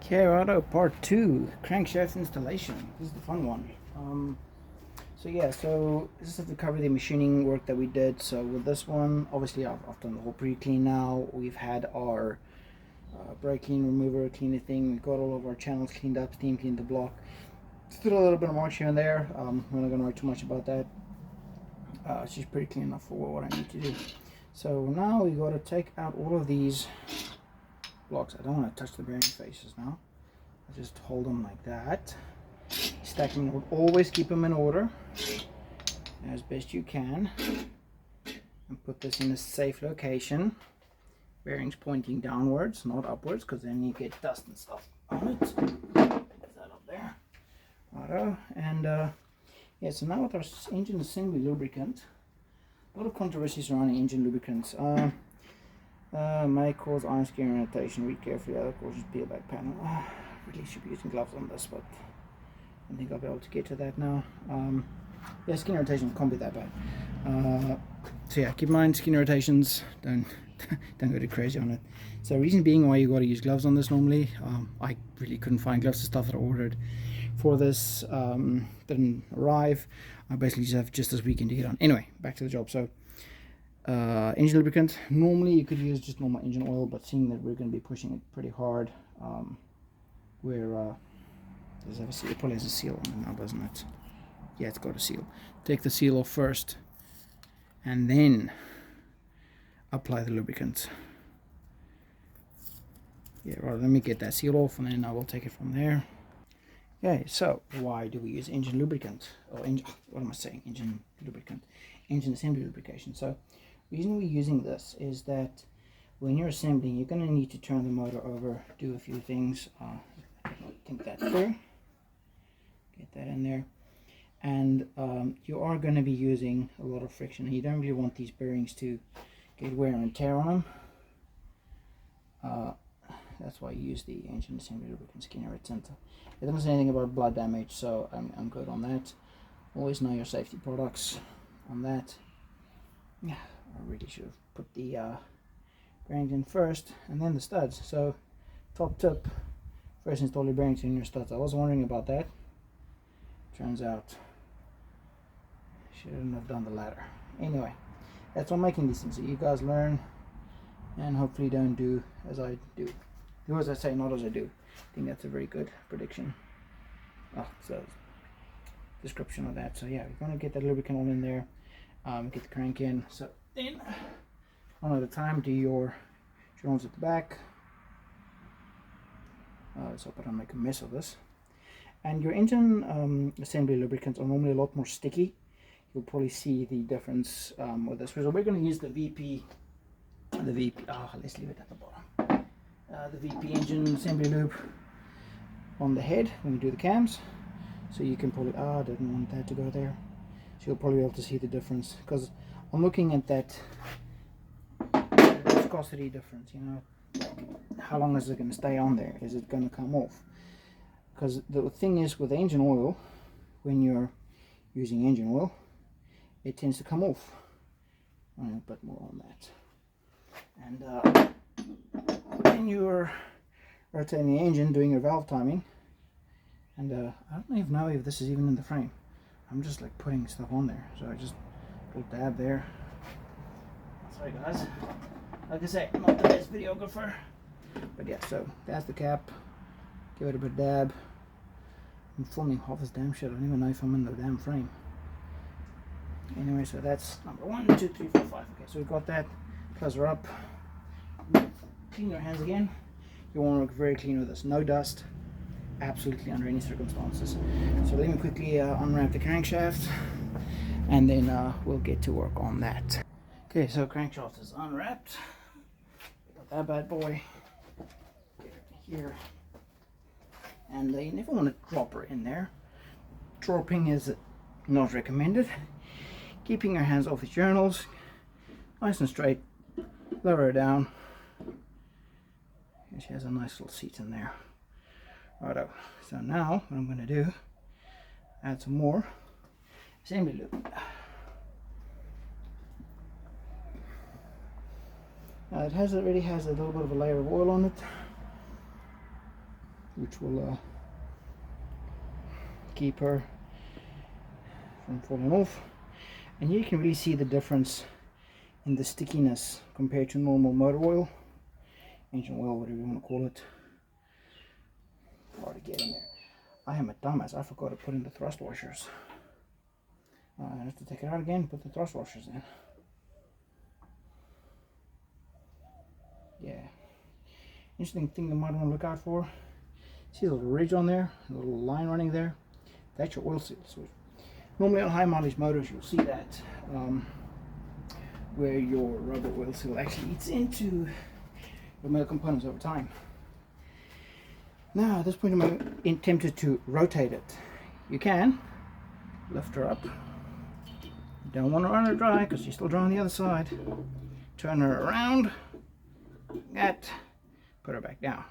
Okay, Auto Part 2, crankshaft installation. This is the fun one. So this is to cover the machining work that we did. So with this one, obviously I've done the whole pre-clean now. We've had our brake clean remover cleaner thing. We've got all of our channels cleaned up, steam cleaned the block. Still a little bit of march here and there. We're not going to worry too much about that. It's just pretty clean enough for what I need to do. So now we got to take out all of these blocks. I don't want to touch the bearing faces now. I just hold them like that. Stack them, always keep them in order as best you can, and put this in a safe location. Bearings pointing downwards, not upwards, because then you get dust and stuff on it. Put that up there. Righto. And yeah, so now with our engine assembly lubricant, a lot of controversy surrounding engine lubricants. May cause iron skin irritation. Read carefully. Other causes peel back panel. Really should be using gloves on this, but I don't think I'll be able to get to that now. Yeah, skin irritation can't be that bad. So yeah, keep in mind skin irritations. Don't go too crazy on it. So reason being why you got to use gloves on this normally. I really couldn't find gloves. The stuff that I ordered for this didn't arrive. I basically just have just this weekend to get on. Anyway, back to the job. So engine lubricant. Normally you could use just normal engine oil, but seeing that we're going to be pushing it pretty hard, it probably has a seal on it now, doesn't it? Yeah, it's got a seal. Take the seal off first, and then apply the lubricant. Yeah, right. Let me get that seal off, and then I will take it from there. Okay, so why do we use engine lubricant? Or engine lubricant? Engine assembly lubrication. So the reason we're using this is that when you're assembling, you're going to need to turn the motor over, do a few things. Think that through. Get that in there. And you are going to be using a lot of friction. And you don't really want these bearings to get wear and tear on them. That's why you use the engine assembly lubricant skin irritant. It doesn't say anything about blood damage, so I'm good on that. Always know your safety products on that. Yeah, I really should have put the bearings in first and then the studs. So top tip, first install your bearings in your studs. I was wondering about that. Turns out shouldn't have done the latter. Anyway, that's why I'm making these things, so you guys learn and hopefully don't do as I do. Do as I say, not as I do. I think that's a very good prediction. So description of that. So yeah, we're going to get that lubricant all in there. Get the crank in. So then, one at a time, do your joints at the back. Let's hope I don't make a mess of this. And your engine assembly lubricants are normally a lot more sticky. You'll probably see the difference with this. So we're going to use the VP. Let's leave it at the bottom. The VP engine assembly lube on the head when we do the cams. So you can probably, I didn't want that to go there. So you'll probably be able to see the difference, because I'm looking at that viscosity difference, you know. How long is it going to stay on there? Is it going to come off? Because the thing is with engine oil, when you're using engine oil, it tends to come off. A bit more on that. And when you're rotating the engine, doing your valve timing, and I don't even know if this is even in the frame. I'm just like putting stuff on there, so I just little dab there. Sorry guys, like I say, I'm not the best videographer, but yeah. So that's the cap. Give it a bit of dab. I'm filming half this damn shit. I don't even know if I'm in the damn frame. Anyway, so that's number 1, 2, 3, 4, 5. Okay, so we've got that. Close her up. Clean your hands again. You want to look very clean with this. No dust. Absolutely under any circumstances. So let me quickly unwrap the crankshaft, and then we'll get to work on that. Okay, so crankshaft is unwrapped. Got that bad boy. Get it here. And you never want to drop her in there. Dropping is not recommended. Keeping your hands off the journals, nice and straight. Lower her down. And she has a nice little seat in there. Righto. So now what I'm going to do, add some more assembly lube. Now it already has a little bit of a layer of oil on it. which will keep her from falling off. And here you can really see the difference in the stickiness compared to normal motor oil, engine oil, whatever you want to call it. Hard to get in there. I am a dumbass, I forgot to put in the thrust washers. I have to take it out again, put the thrust washers in. Yeah. Interesting thing you might want to look out for. See the little ridge on there, a little line running there? That's your oil seal switch. Normally on high mileage motors you'll see that where your rubber oil seal actually eats into the metal components over time. Now at this point I'm tempted to rotate it. You can lift her up. You don't want to run her dry because she's still dry on the other side. Turn her around, like that, put her back down.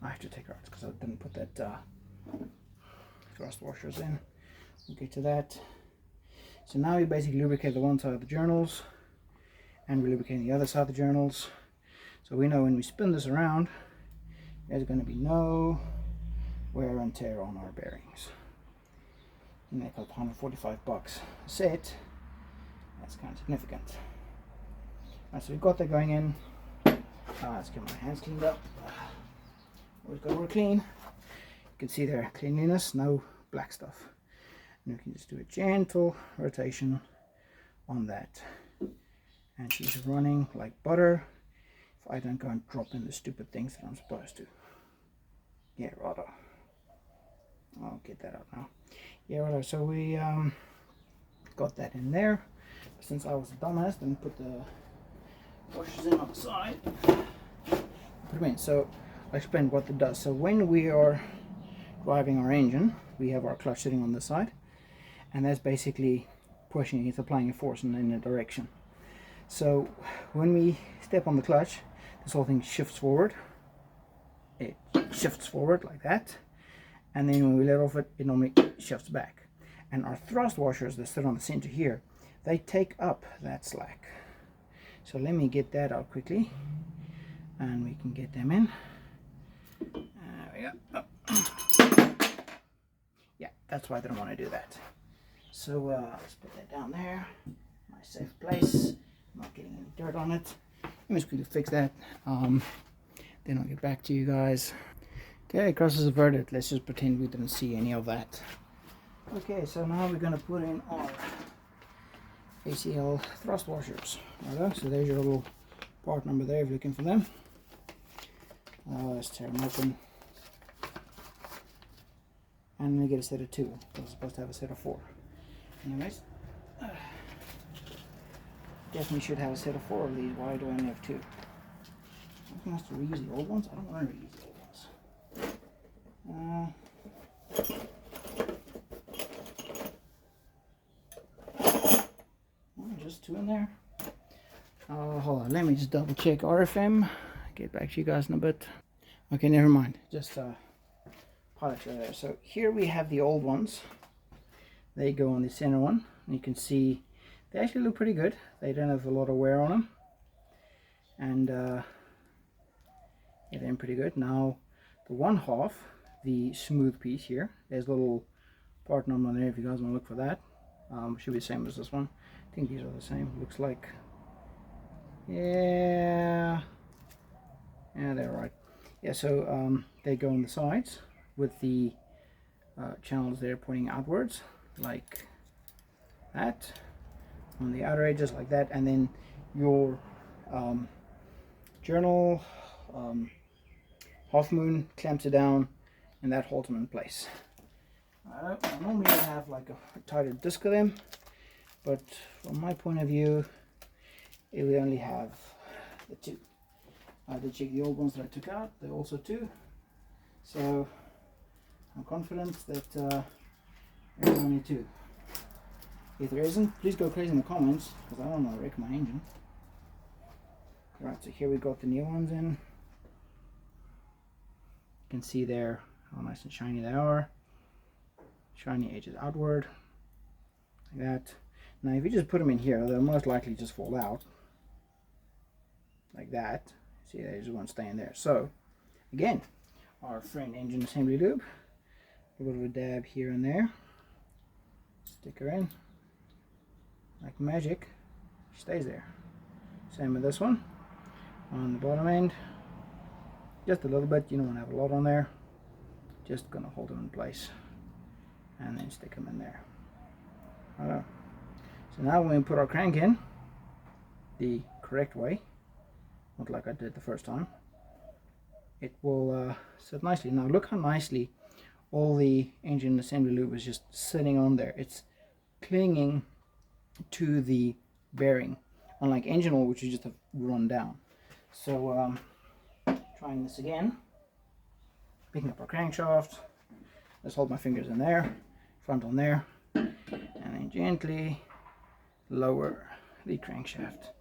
I have to take her out because I didn't put that thrust washers in. We'll get to that. So now we basically lubricate the one side of the journals and we lubricate the other side of the journals. So we know when we spin this around, there's going to be no wear and tear on our bearings. And they cost $145 a set. That's kind of significant. Alright, so we've got that going in. Let's get my hands cleaned up. Always got to clean. You can see their cleanliness, no black stuff. And you can just do a gentle rotation on that. And she's running like butter. If I don't go and drop in the stupid things that I'm supposed to. Yeah, righto. I'll get that out now. Yeah, righto. So we got that in there. Since I was a dumbass, didn't put the washers in on the side. Put them in. So I'll explain what it does. So when we are driving our engine, we have our clutch sitting on this side, and that's basically pushing, it's applying a force in a direction. So when we step on the clutch, this whole thing shifts forward. It shifts forward like that, and then when we let off it, it normally shifts back. And our thrust washers that sit on the center here, they take up that slack. So let me get that out quickly, and we can get them in. There we go. Oh. Yeah, that's why I didn't want to do that. So let's put that down there, nice safe place. Not getting any dirt on it. Let me just quickly fix that. Then I'll get back to you guys. Okay, crosses averted. Let's just pretend we didn't see any of that. Okay, so now we're going to put in our ACL thrust washers. Right, so there's your little part number there if you're looking for them. Let's tear them open. And we get a set of 2. We're supposed to have a set of 4. Anyways. Definitely should have a set of 4 of these. Why do I only have 2? I think I have to reuse the old ones. I don't want to reuse the old ones. Just 2 in there. Hold on. Let me just double check RFM. Get back to you guys in a bit. Okay, never mind. Just pilot there. So here we have the old ones. They go on the center one. You can see they actually look pretty good. They don't have a lot of wear on them. And yeah, they're pretty good. Now, the 1/2, the smooth piece here, there's a little part number on there if you guys want to look for that. Should be the same as this one. I think these are the same. Looks like, yeah, they're right. Yeah, so they go on the sides with the channels there pointing outwards, like that. On the outer edges like that, and then your journal half moon clamps it down, and that holds them in place. I normally would have like a tighter disc of them, but from my point of view, we only have the 2. I did check the old ones that I took out; they're also 2. So I'm confident that there's only 2. If there isn't, please go crazy in the comments, because I don't want to wreck my engine. Alright, so here we got the new ones in. You can see there how nice and shiny they are. Shiny edges outward, like that. Now if you just put them in here, they'll most likely just fall out, like that. See, there's one staying there. So again, our friend engine assembly lube, a little bit of a dab here and there, stick her in like magic, she stays there. Same with this one on the bottom end, just a little bit. You don't want to have a lot on there, just gonna hold them in place and then stick them in there. Voilà. So now when we put our crank in the correct way, not like I did the first time, it will sit nicely. Now look how nicely all the engine assembly lube is just sitting on there. It's clinging to the bearing, unlike engine oil, which you just have run down. So trying this again, picking up our crankshaft, let's hold my fingers in there, front on there, and then gently lower the crankshaft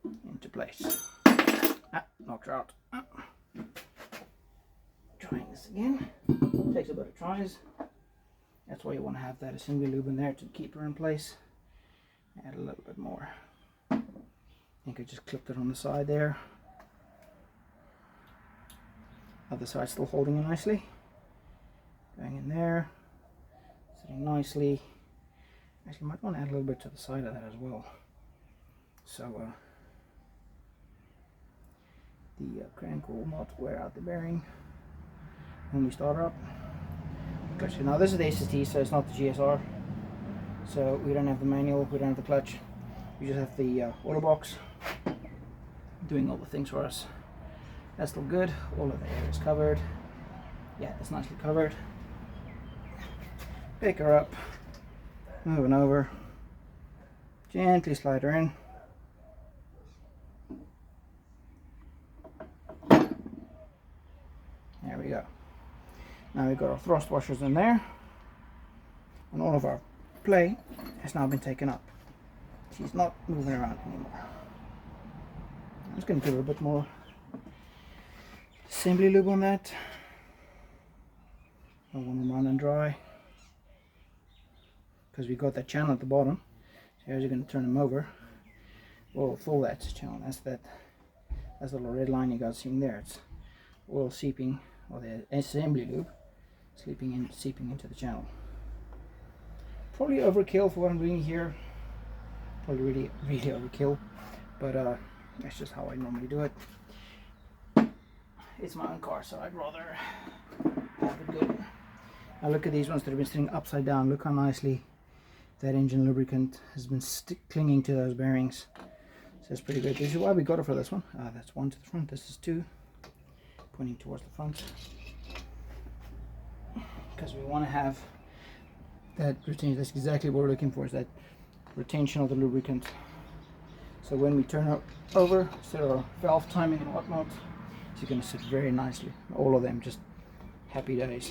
into place. Knocked her out. Trying this again, takes a bit of tries. That's why you want to have that assembly lube in there to keep her in place. Add a little bit more. I think I just clipped it on the side there. Other side still holding it nicely. Going in there, sitting nicely. Actually, might want to add a little bit to the side of that as well. So the crank will not wear out the bearing when we start up. Clutch. Now this is the ACT, so it's not the GSR. So we don't have the manual, we don't have the clutch. We just have the auto box doing all the things for us. That's still good. All of the air is covered. Yeah, it's nicely covered. Pick her up, moving over, gently slide her in. There we go. Now we've got our thrust washers in there, and all of our play has now been taken up. She's not moving around anymore. I'm just going to give her a bit more assembly lube on that. I want them run and dry because we got that channel at the bottom. So as you're going to turn them over, we'll fill that channel. That's the little red line you got seeing there. It's oil seeping, or the assembly lube seeping into the channel. Probably overkill for what I'm doing here. Probably really overkill, but that's just how I normally do it. It's my own car, so I'd rather have it good. Now look at these ones that have been sitting upside down. Look how nicely that engine lubricant has been clinging to those bearings. So it's pretty good. This is why we got it for this one. That's one to the front. This is two, pointing towards the front, because we want to have that retention. That's exactly what we're looking for, is that retention of the lubricant. So when we turn it over, set our valve timing and whatnot, it's going to sit very nicely. All of them just happy days.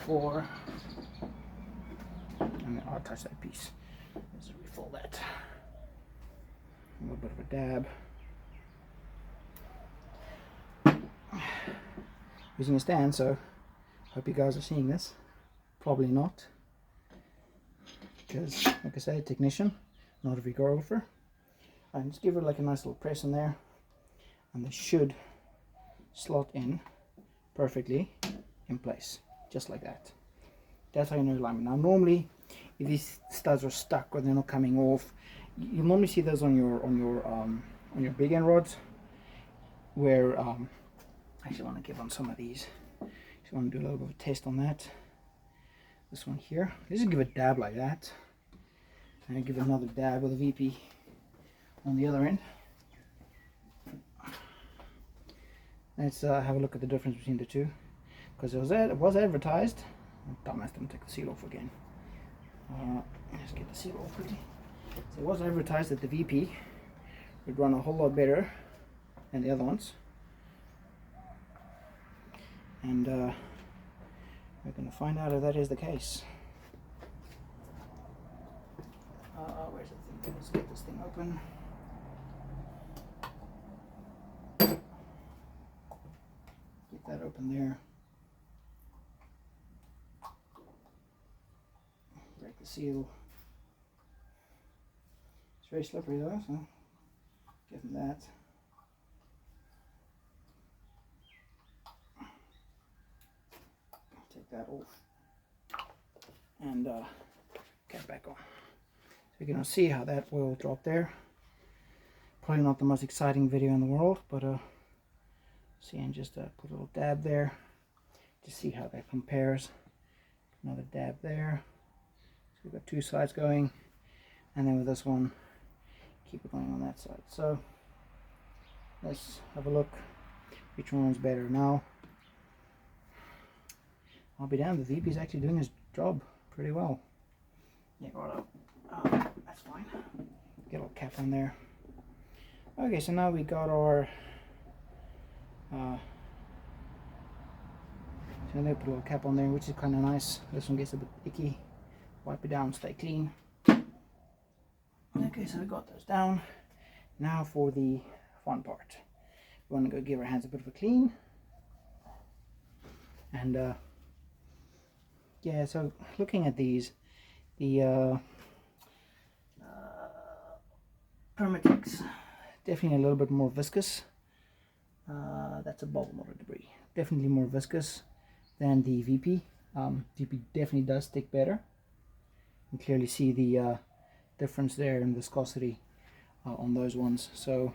4, and then I'll touch that piece as we refill that. A little bit of a dab. Using a stand, so hope you guys are seeing this. Probably not, because like I said, technician, not a videographer. And just give it like a nice little press in there, and they should slot in perfectly in place, just like that. That's how you know alignment. Now normally, if these studs are stuck or they're not coming off, you normally see those on your big end rods, where I actually want to give on some of these. Just want to do a little bit of a test on that. This one here, just give a dab like that, and give another dab with a VP on the other end. Let's have a look at the difference between the two, because it was advertised. Dumbass didn't take the seal off again. Let's get the seal off quickly. So it was advertised that the VP would run a whole lot better than the other ones, and we're going to find out if that is the case. Where's the thing? Let's get this thing open. Get that open there. Break the seal. It's very slippery though, so give them that. that off and get it back on. So you can see how that oil dropped there. Probably not the most exciting video in the world, but see, and just put a little dab there to see how that compares. Another dab there. So we've got two sides going, and then with this one, keep it going on that side. So let's have a look which one's better. Now I'll be damned, the VP is actually doing his job pretty well. Yeah, right. That's fine. Get a little cap on there. Okay, so now we got our so they put a little cap on there, which is kind of nice. This one gets a bit icky. Wipe it down, stay clean. Okay, so we got those down. Now for the fun part. We want to go give our hands a bit of a clean. And yeah, so looking at these, the Permatex, definitely a little bit more viscous. That's a bubble, not a debris. Definitely more viscous than the VP. VP definitely does stick better. You can clearly see the difference there in viscosity on those ones. So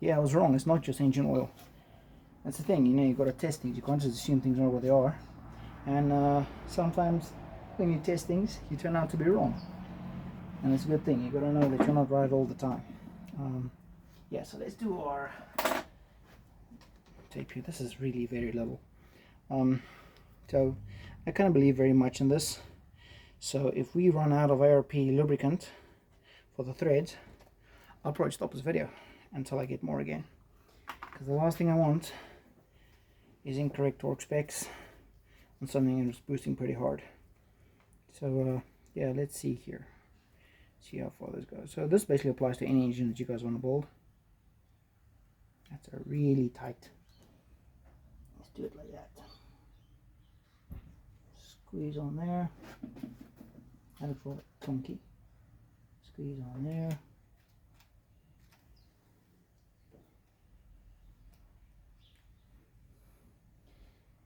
yeah, I was wrong. It's not just engine oil. That's the thing, you know, you've got to test things. You can't just assume things are what they are. And sometimes when you test things, you turn out to be wrong. And it's a good thing. You've got to know that you're not right all the time. Yeah, so let's do our tape here. This is really very little. So I kind of believe very much in this. So if we run out of ARP lubricant for the threads, I'll probably stop this video until I get more again. Because the last thing I want is incorrect torque specs on something that's boosting pretty hard. So yeah, let's see here. See how far this goes. So this basically applies to any engine that you guys want to build. That's a really tight. Let's do it like that. Squeeze on there. I look for it clunky. Squeeze on there.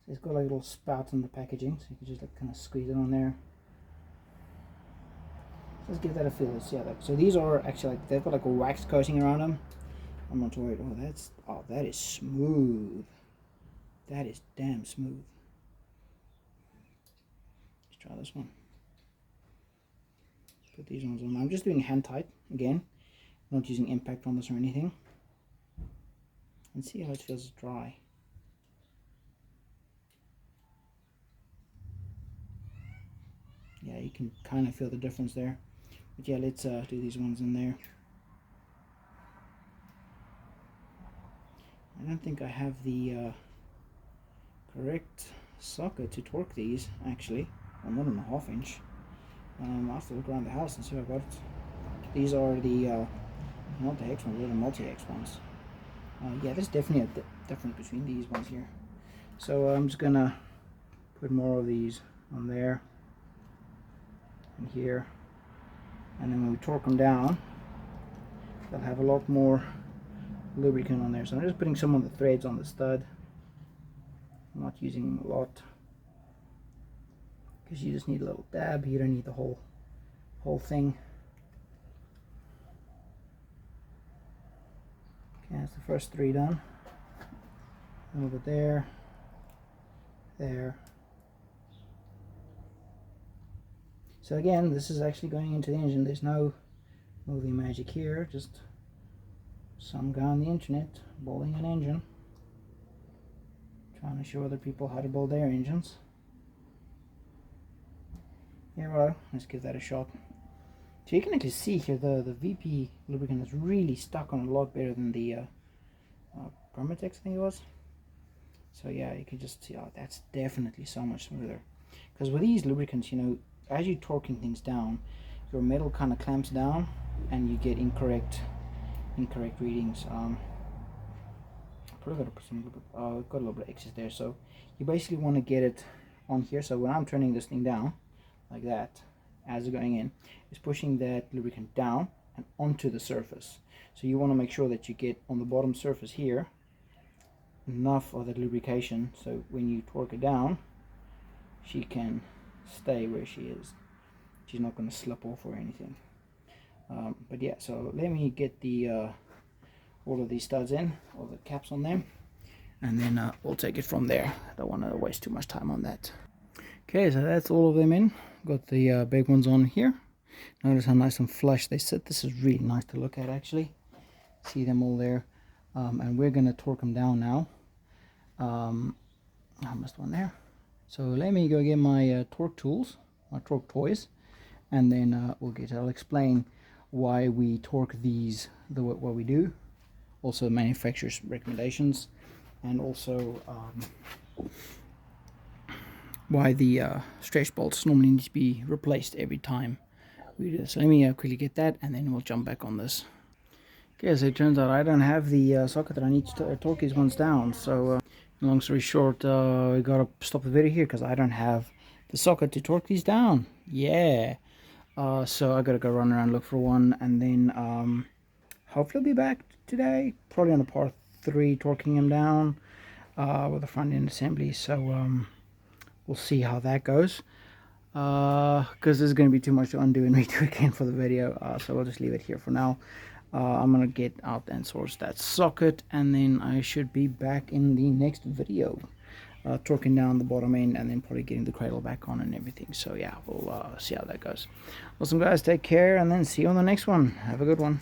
So it's got like a little spout in the packaging, so you can just like kind of squeeze it on there. Let's give that a feel. Let's see how that. So these are actually like, they've got like a wax coating around them. I'm not worried. Oh, that is smooth. That is damn smooth. Let's try this one. Let's put these ones on. I'm just doing hand tight again, not using impact on this or anything. And see how it feels dry. Yeah, you can kind of feel the difference there. But yeah, let's do these ones in there. I don't think I have the correct socket to torque these, actually. Well, 1.5 inch. I'll have to look around the house and see if I've got it. These are the, not the hex ones, they're the multi-hex ones. Yeah, there's definitely a difference between these ones here. So I'm just gonna put more of these on there and here. And then when we torque them down, they'll have a lot more lubricant on there. So I'm just putting some of the threads on the stud. I'm not using a lot because you just need a little dab. You don't need the whole thing. Okay, that's the first 3 done. A little bit there, there. So again, this is actually going into the engine. There's no movie magic here, just some guy on the internet building an engine, trying to show other people how to build their engines. Yeah, well, let's give that a shot. So you can actually see here the VP lubricant is really stuck on a lot better than the Permatex, I think it was. So yeah, you can just see, oh, that's definitely so much smoother. Because with these lubricants, you know, as you're torquing things down, your metal kind of clamps down and you get incorrect readings. Probably gotta put some got a little bit of excess there. So you basically want to get it on here. So when I'm turning this thing down like that, as it's going in, it's pushing that lubricant down and onto the surface. So you want to make sure that you get on the bottom surface here enough of that lubrication, so when you torque it down, she can stay where she is. She's not going to slip off or anything. But yeah, so let me get the all of these studs in, all the caps on them, and then we'll take it from there. I don't want to waste too much time on that. Okay, so that's all of them in. Got the big ones on here. Notice how nice and flush they sit. This is really nice to look at, actually. See them all there. And we're going to torque them down now. I missed one there. So let me go get my torque tools, my torque toys, and then I'll explain why we torque these what we do, also manufacturer's recommendations, and also why the stretch bolts normally need to be replaced every time we do this. So let me quickly get that, and then we'll jump back on this. Okay, so it turns out I don't have the socket that I need to torque these ones down, so long story short, we gotta stop the video here because I don't have the socket to torque these down. Yeah. So I gotta go run around, look for one, and then hopefully I'll be back today, probably on the part 3, torquing them down with the front end assembly. So we'll see how that goes, because there's going to be too much to undo and redo again for the video, so we'll just leave it here for now. I'm gonna get out and source that socket, and then I should be back in the next video, torquing down the bottom end and then probably getting the cradle back on and everything. So yeah, we'll see how that goes. Awesome guys, take care, and then see you on the next one. Have a good one.